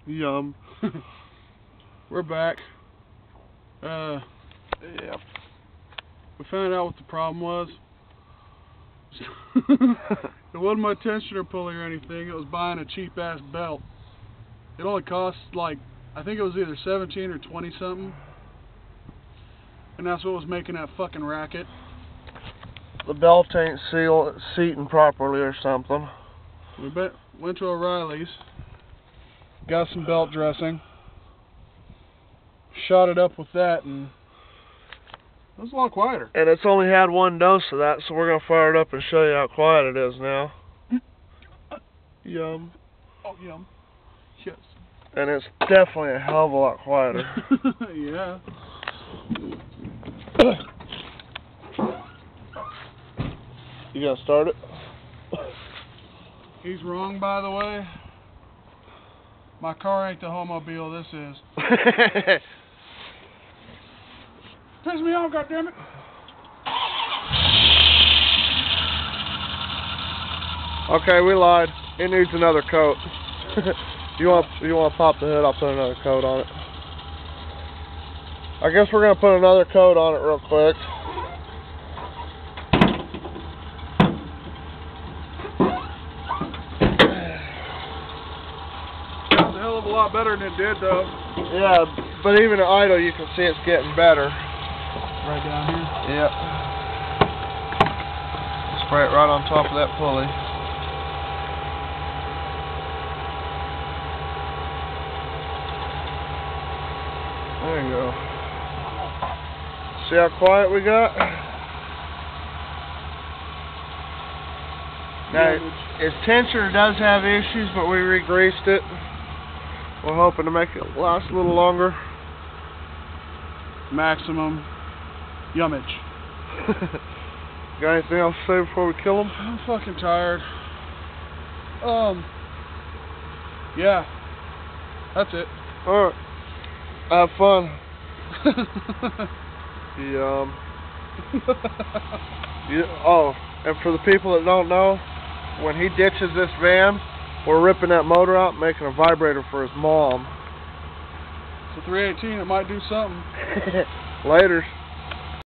Yum. We're back. Yep. We found out what the problem was. It wasn't my tensioner pulley or anything. It was buying a cheap ass belt. It only cost like, I think it was either 17 or 20 something. And that's what was making that fucking racket. The belt ain't seating properly or something. We went to O'Reilly's, got some belt dressing, shot it up with that, and it was a lot quieter. And it's only had one dose of that, so we're gonna fire it up and show you how quiet it is now. Yum. Oh, yum. Yes. And it's definitely a hell of a lot quieter. Yeah. You gonna start it? He's wrong, by the way. My car ain't the Homobile, this is. Piss me off, goddammit! Okay, we lied. It needs another coat. You want to pop the hood? I'll put another coat on it. I guess we're gonna put another coat on it real quick. It's a hell of a lot better than it did, though. Yeah, but even at idle, you can see it's getting better. Right down here? Yep. Spray it right on top of that pulley. There you go. See how quiet we got? Now, its tensioner does have issues, but we re-greased it. We're hoping to make it last a little longer. Maximum yummage. Got anything else to say before we kill them? I'm fucking tired. Yeah. That's it. Alright. Have fun. Yum. Oh, and for the people that don't know, when he ditches this van, we're ripping that motor out and making a vibrator for his mom. It's a 318, it might do something. Laters.